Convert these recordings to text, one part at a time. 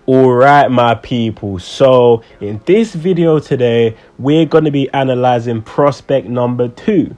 Alright my people, so in this video today we're going to be analyzing prospect number 2.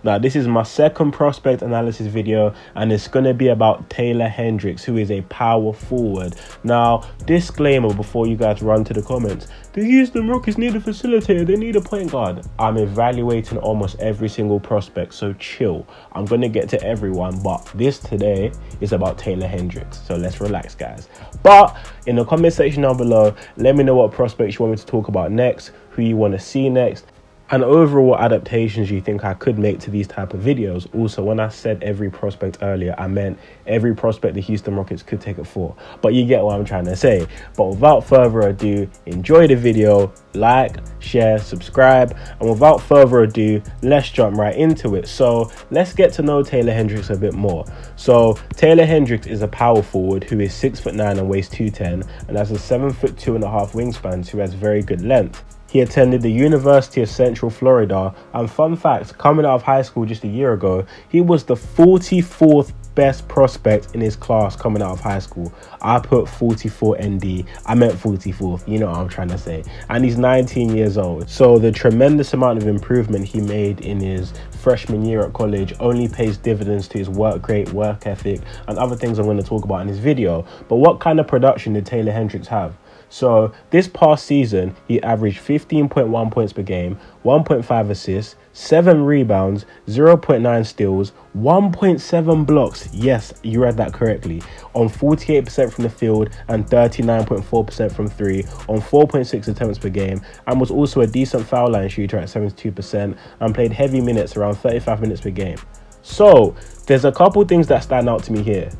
Now this is my second prospect analysis video and it's going to be about Taylor Hendricks, who is a power forward. Now disclaimer before you guys run to the comments, the Houston Rockets need a facilitator, they need a point guard. I'm evaluating almost every single prospect, so chill. I'm going to get to everyone, but this today is about Taylor Hendricks, so let's relax guys. But in the comment section down below, let me know what prospects you want me to talk about next, who you want to see next, and overall adaptations you think I could make to these type of videos. Also, when I said every prospect earlier, I meant every prospect the Houston Rockets could take it for. But you get what I'm trying to say. But without further ado, enjoy the video, like, share, subscribe, and without further ado, let's jump right into it. So let's get to know Taylor Hendricks a bit more. So Taylor Hendricks is a power forward who is 6'9" and weighs 210 and has a 7'2.5" wingspan, who has very good length. He attended the University of Central Florida, and fun fact, coming out of high school just a year ago, he was the 44th best prospect in his class coming out of high school. I put 44 ND, I meant 44th, you know what I'm trying to say. And he's 19 years old. So the tremendous amount of improvement he made in his freshman year at college only pays dividends to his work rate, work ethic, and other things I'm going to talk about in this video. But what kind of production did Taylor Hendricks have? So this past season, he averaged 15.1 points per game, 1.5 assists, 7 rebounds, 0.9 steals, 1.7 blocks. Yes, you read that correctly. On 48% from the field and 39.4% from three, on 4.6 attempts per game, and was also a decent foul line shooter at 72% and played heavy minutes, around 35 minutes per game. So there's a couple things that stand out to me here.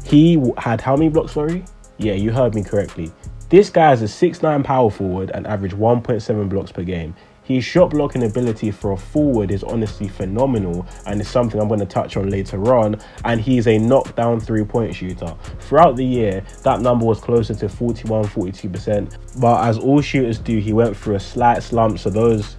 He had how many blocks, sorry? Yeah, you heard me correctly. This guy is a 6'9" power forward and averaged 1.7 blocks per game. His shot blocking ability for a forward is honestly phenomenal, and it's something I'm going to touch on later on. And he's a knockdown 3-point shooter. Throughout the year, that number was closer to 41-42%. But as all shooters do, he went through a slight slump, so those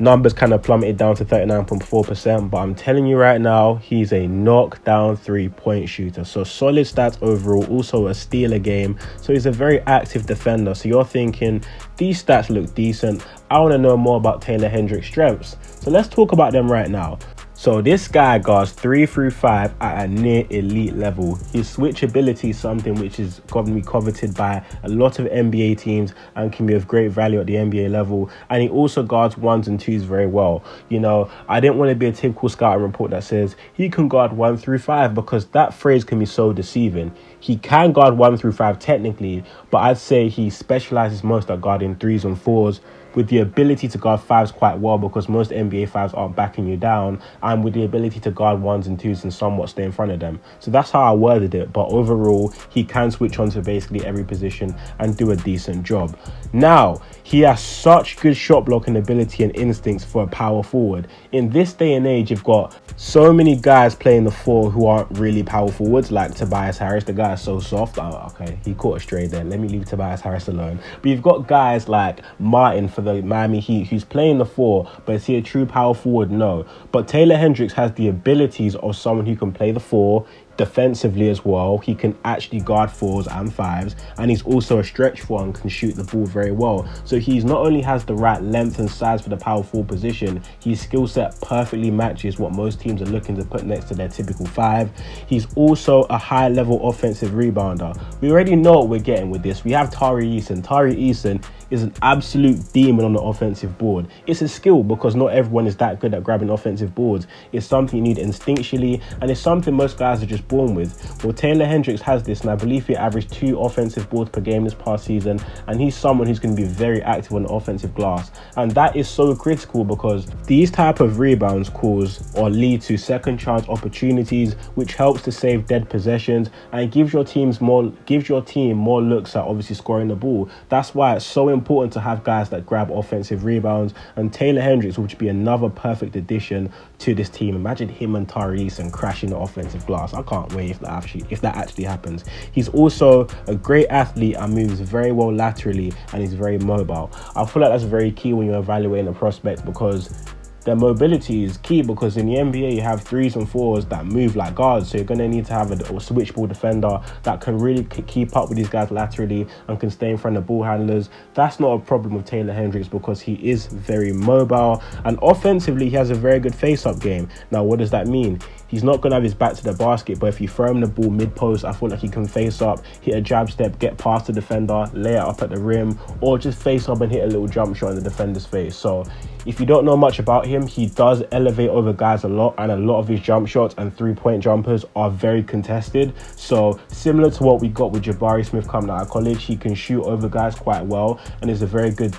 numbers kind of plummeted down to 39.4%, but I'm telling you right now, he's a knockdown 3-point shooter. So solid stats overall, also a steal a game. So he's a very active defender. So you're thinking, these stats look decent. I want to know more about Taylor Hendricks' strengths. So let's talk about them right now. So this guy guards 3 through 5 at a near elite level. His switch ability is something which is going to be coveted by a lot of NBA teams and can be of great value at the NBA level. And he also guards 1s and 2s very well. You know, I didn't want to be a typical scouting report that says he can guard 1 through 5, because that phrase can be so deceiving. He can guard 1 through 5 technically, but I'd say he specializes most at guarding 3s and 4s, with the ability to guard 5s quite well, because most NBA 5s aren't backing you down, and with the ability to guard 1s and 2s and somewhat stay in front of them. So that's how I worded it, but overall he can switch on to basically every position and do a decent job. Now, he has such good shot blocking ability and instincts for a power forward. In this day and age, you've got so many guys playing the 4 who aren't really power forwards, like Tobias Harris. The guy is so soft. Oh, okay, he caught a stray there. Let me leave Tobias Harris alone. But you've got guys like Martin for the Miami Heat, who's playing the 4, but is he a true power forward? No. But Taylor Hendricks has the abilities of someone who can play the 4 defensively as well. He can actually guard 4s and 5s, and he's also a stretch 4 and can shoot the ball very well. So he's not only has the right length and size for the power forward position, his skill set perfectly matches what most teams are looking to put next to their typical 5. He's also a high level offensive rebounder. We already know what we're getting with this. We have Tari Eason. Tari Eason is an absolute demon on the offensive board. It's a skill, because not everyone is that good at grabbing offensive boards. It's something you need instinctually, and it's something most guys are just born with. Well, Taylor Hendricks has this, and I believe he averaged 2 offensive boards per game this past season, and he's someone who's going to be very active on the offensive glass. And that is so critical, because these type of rebounds cause or lead to second chance opportunities, which helps to save dead possessions and gives your team more looks at obviously scoring the ball. That's why it's so important to have guys that grab offensive rebounds, and Taylor Hendricks would be another perfect addition to this team. Imagine him and Tari Eason crashing the offensive glass. I can't wait if that actually happens. He's also a great athlete and moves very well laterally, and he's very mobile. I feel like that's very key when you're evaluating a prospect, because their mobility is key, because in the NBA you have 3s and 4s that move like guards, so you're going to need to have a switch ball defender that can really keep up with these guys laterally and can stay in front of ball handlers. That's not a problem with Taylor Hendricks, because he is very mobile, and offensively he has a very good face-up game. Now, what does that mean? He's not going to have his back to the basket, but if you throw him the ball mid-post, I feel like he can face up, hit a jab step, get past the defender, lay it up at the rim, or just face up and hit a little jump shot in the defender's face. So if you don't know much about him, he does elevate over guys a lot, and a lot of his jump shots and three-point jumpers are very contested. So similar to what we got with Jabari Smith coming out of college, he can shoot over guys quite well and is a very good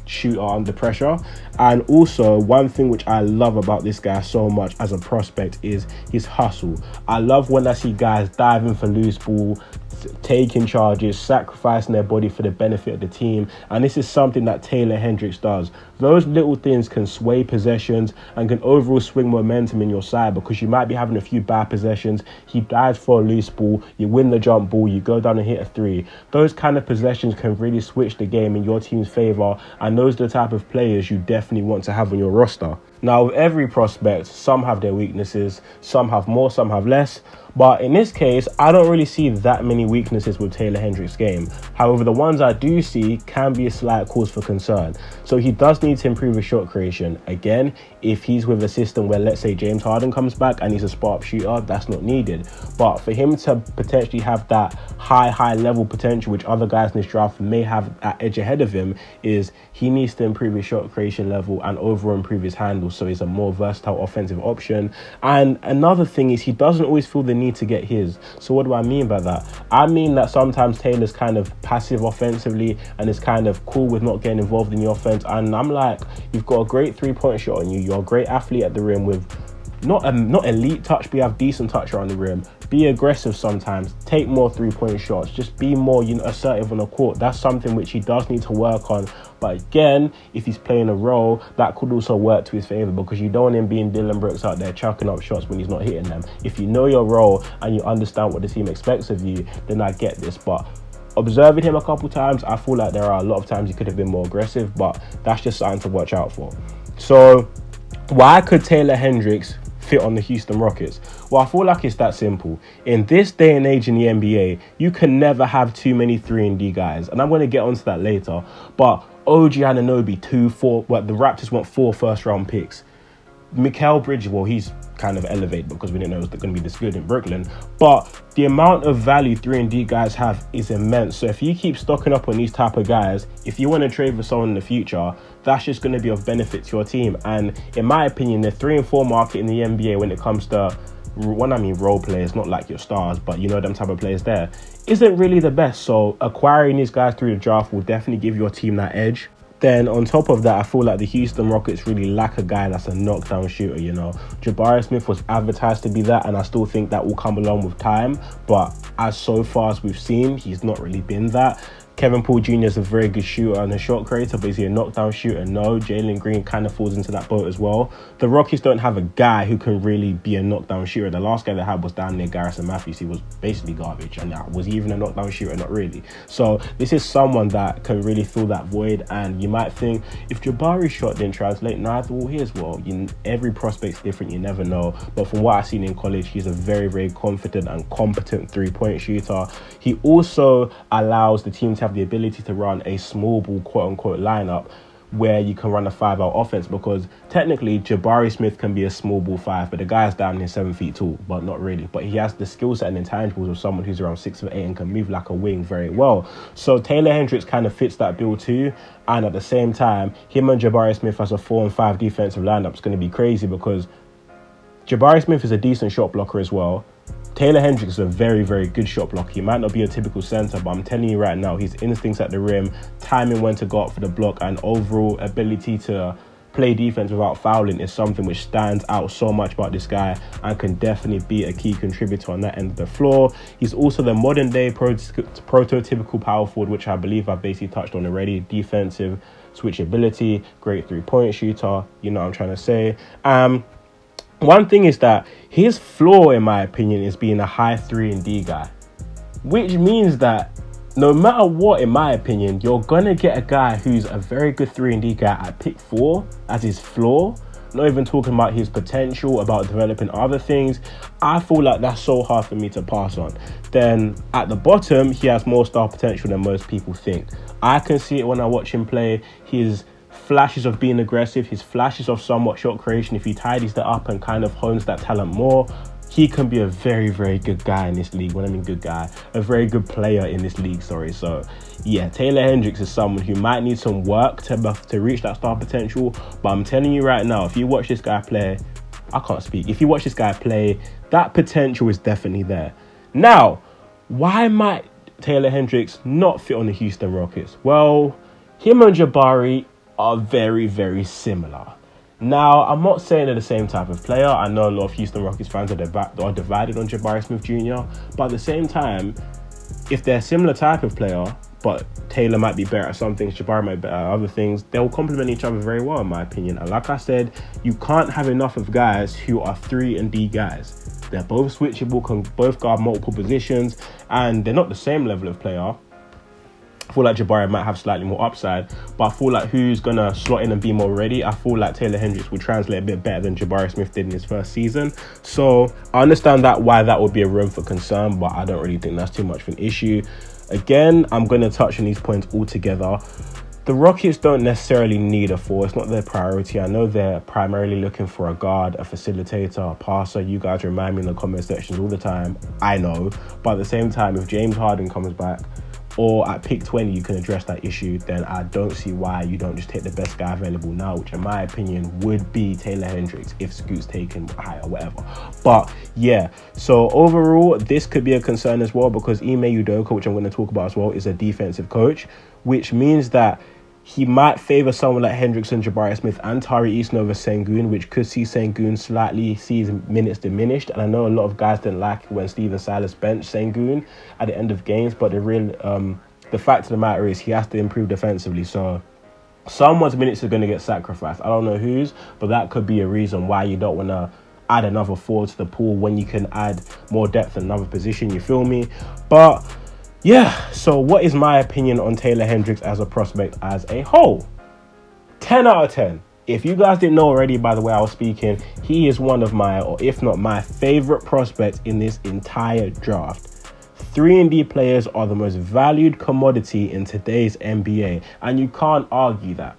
shooter under pressure. And also, one thing which I love about this guy so much as a prospect is his hustle. I love when I see guys diving for loose ball, taking charges, sacrificing their body for the benefit of the team, and this is something that Taylor Hendricks does. Those little things can sway possessions and can overall swing momentum in your side, because you might be having a few bad possessions, he dives for a loose ball, you win the jump ball, you go down and hit a 3. Those kind of possessions can really switch the game in your team's favor, and those are the type of players you definitely want to have on your roster. Now, with every prospect, some have their weaknesses, some have more, some have less. But in this case, I don't really see that many weaknesses with Taylor Hendricks' game. However, the ones I do see can be a slight cause for concern. So he does need to improve his shot creation. Again, if he's with a system where, let's say, James Harden comes back and he's a spot-up shooter, that's not needed. But for him to potentially have that high level potential, which other guys in this draft may have at edge ahead of him, is he needs to improve his shot creation level and overall improve his handle, so he's a more versatile offensive option. And another thing is, he doesn't always feel the need to get his. So what do I mean by that? I mean that sometimes Taylor's kind of passive offensively and is kind of cool with not getting involved in the offense. And I'm like, you've got a great three-point shot on you. You're a great athlete at the rim with not elite touch, but you have decent touch around the rim. Be aggressive sometimes. Take more three-point shots. Just be more, assertive on the court. That's something which he does need to work on. But again, if he's playing a role, that could also work to his favor, because you don't want him being Dylan Brooks out there chucking up shots when he's not hitting them. If you know your role and you understand what the team expects of you, then I get this. But observing him a couple times, I feel like there are a lot of times he could have been more aggressive, but that's just something to watch out for. So why could Taylor Hendricks fit on the Houston Rockets? Well, I feel like it's that simple. In this day and age in the NBA, you can never have too many 3-and-D guys, and I'm going to get onto that later. But OG Anunoby, the Raptors want 4 first-round picks. Mikal Bridges, well, he's kind of elevated because we didn't know it was going to be this good in Brooklyn. But the amount of value 3-and-D guys have is immense. So if you keep stocking up on these type of guys, if you want to trade for someone in the future, that's just going to be of benefit to your team. And in my opinion, the 3 and 4 market in the NBA when it comes to, when I mean role players, not like your stars, but them type of players there, isn't really the best. So acquiring these guys through the draft will definitely give your team that edge. Then on top of that, I feel like the Houston Rockets really lack a guy that's a knockdown shooter, Jabari Smith was advertised to be that, and I still think that will come along with time. But so far as we've seen, he's not really been that. Kevin Porter Jr. is a very good shooter and a shot creator, but is he a knockdown shooter? No. Jalen Green kind of falls into that boat as well. The Rockets don't have a guy who can really be a knockdown shooter. The last guy they had was down near Garrison Matthews. He was basically garbage, and was he even a knockdown shooter? Not really. So this is someone that can really fill that void. And you might think, if Jabari's shot didn't translate, every prospect's different, you never know. But from what I've seen in college, he's a very, very confident and competent three-point shooter. He also allows the team to have the ability to run a small ball quote-unquote lineup where you can run a 5-out offense, because technically Jabari Smith can be a small ball 5, but the guy's down here 7 feet tall, but not really. But he has the skill set and intangibles of someone who's around 6 foot 8 and can move like a wing very well. So Taylor Hendricks kind of fits that bill too. And at the same time, him and Jabari Smith as a 4 and 5 defensive lineup is going to be crazy, because Jabari Smith is a decent shot blocker as well. Taylor Hendricks is a very, very good shot blocker. He might not be a typical center, but I'm telling you right now, his instincts at the rim, timing when to go up for the block, and overall ability to play defense without fouling is something which stands out so much about this guy and can definitely be a key contributor on that end of the floor. He's also the modern day prototypical power forward, which I believe I've basically touched on already. Defensive switchability, great three-point shooter, you know what I'm trying to say. One thing is that his flaw, in my opinion, is being a high 3-and-D guy, which means that no matter what, in my opinion, you're going to get a guy who's a very good 3-and-D guy at pick 4 as his flaw, not even talking about his potential, about developing other things. I feel like that's so hard for me to pass on. Then at the bottom, he has more star potential than most people think. I can see it when I watch him play. His flashes of being aggressive, his flashes of somewhat shot creation, if he tidies that up and kind of hones that talent more, he can be a very, very good guy in this league. When I mean good guy, a very good player in this league, sorry. So yeah, Taylor Hendricks is someone who might need some work to reach that star potential. But I'm telling you right now, if you watch this guy play, I can't speak. If you watch this guy play, that potential is definitely there. Now, why might Taylor Hendricks not fit on the Houston Rockets? Well, him and Jabari are very, very similar. Now, I'm not saying they're the same type of player. I know a lot of Houston Rockets fans are divided on Jabari Smith Jr. But at the same time, if they're a similar type of player, but Taylor might be better at some things, Jabari might be better at other things, they'll complement each other very well, in my opinion. And like I said, you can't have enough of guys who are 3-and-D guys. They're both switchable, can both guard multiple positions, and they're not the same level of player. I feel like Jabari might have slightly more upside, but I feel like who's going to slot in and be more ready, I feel like Taylor Hendricks will translate a bit better than Jabari Smith did in his first season. So I understand why that would be a room for concern, but I don't really think that's too much of an issue. Again, I'm going to touch on these points all together. The Rockets don't necessarily need a 4. It's not their priority. I know they're primarily looking for a guard, a facilitator, a passer. You guys remind me in the comment sections all the time. I know. But at the same time, if James Harden comes back, or at pick 20 you can address that issue, then I don't see why you don't just take the best guy available now, which in my opinion would be Taylor Hendricks if Scoot's taken high or whatever. But yeah, so overall this could be a concern as well, because Ime Udoka, which I'm going to talk about as well, is a defensive coach, which means that he might favor someone like Hendricks and Jabari Smith and Tari Eason over Sengun, which could see Sengun slightly see his minutes diminished. And I know a lot of guys didn't like it when Steven Silas benched Sengun at the end of games, but the fact of the matter is he has to improve defensively. So someone's minutes are going to get sacrificed. I don't know whose, but that could be a reason why you don't want to add another 4 to the pool when you can add more depth in another position. You feel me? But yeah, so what is my opinion on Taylor Hendricks as a prospect as a whole? 10 out of 10. If you guys didn't know already by the way I was speaking, he is one of my, or if not my favorite prospects in this entire draft. 3-and-D players are the most valued commodity in today's NBA, and you can't argue that.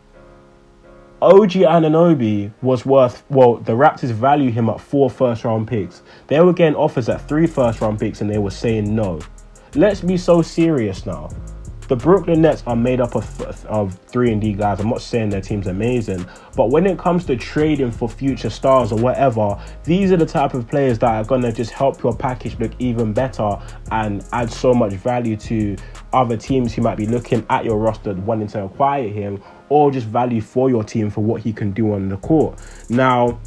OG Anunoby was worth, well, the Raptors value him at 4 first-round picks. They were getting offers at 3 first-round picks, and they were saying no. Let's be so serious now. The Brooklyn Nets are made up of 3-and-D guys. I'm not saying their team's amazing, but when it comes to trading for future stars or whatever, these are the type of players that are going to just help your package look even better and add so much value to other teams who might be looking at your roster wanting to acquire him, or just value for your team for what he can do on the court. Now,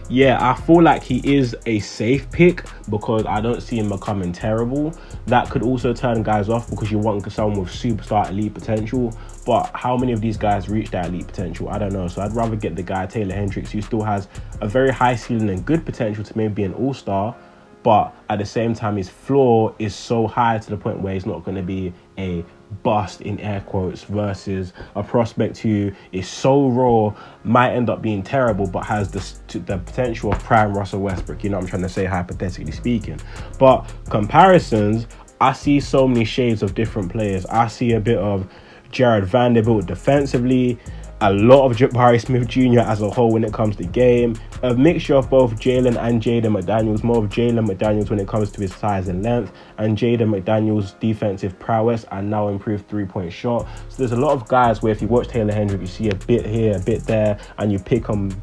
yeah, I feel like he is a safe pick because I don't see him becoming terrible. That could also turn guys off because you want someone with superstar elite potential. But how many of these guys reach that elite potential? I don't know. So I'd rather get the guy Taylor Hendricks, who still has a very high ceiling and good potential to maybe be an all-star. But at the same time, his floor is so high to the point where he's not going to be a bust in air quotes, versus a prospect who is so raw, might end up being terrible, but has the potential of prime Russell Westbrook. You know what I'm trying to say, hypothetically speaking. But comparisons, I see so many shades of different players. I see a bit of Jared Vanderbilt defensively, a lot of Jabari Smith Jr. as a whole when it comes to game, a mixture of both Jalen and Jaden McDaniels, more of Jalen McDaniels when it comes to his size and length, and Jaden McDaniels' defensive prowess and now improved 3-point shot. So there's a lot of guys where if you watch Taylor Hendricks, you see a bit here, a bit there, and you pick and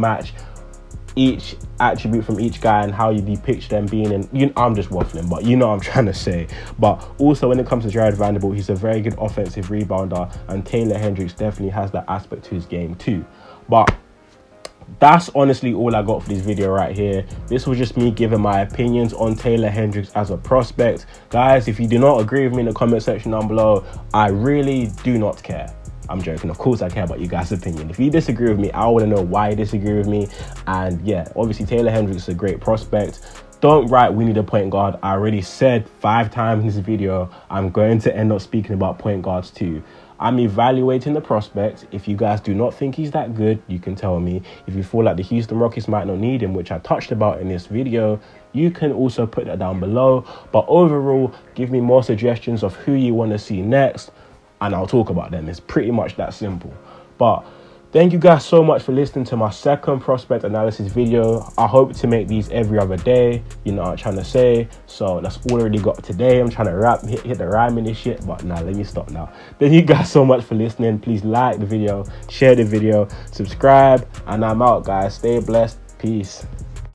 match each attribute from each guy and how you depict them being in, I'm just waffling, but you know what I'm trying to say. But also when it comes to Jared Vanderbilt, he's a very good offensive rebounder, and Taylor Hendricks definitely has that aspect to his game too. But that's honestly all I got for this video right here. This was just me giving my opinions on Taylor Hendricks as a prospect. Guys, if you do not agree with me in the comment section down below, I really do not care. I'm joking. Of course I care about you guys' opinion. If you disagree with me, I want to know why you disagree with me. And yeah, obviously Taylor Hendricks is a great prospect. Don't write we need a point guard. I already said 5 times in this video I'm going to end up speaking about point guards too. I'm evaluating the prospect. If you guys do not think he's that good, you can tell me. If you feel like the Houston Rockets might not need him, which I touched about in this video, you can also put that down below. But overall, give me more suggestions of who you want to see next, and I'll talk about them. It's pretty much that simple. But thank you guys so much for listening to my second prospect analysis video. I hope to make these every other day, you know what I'm trying to say. So that's all I already got today. I'm trying to hit the rhyme in this shit, but nah, let me stop now. Thank you guys so much for listening. Please like the video, share the video, subscribe, and I'm out, guys. Stay blessed. Peace.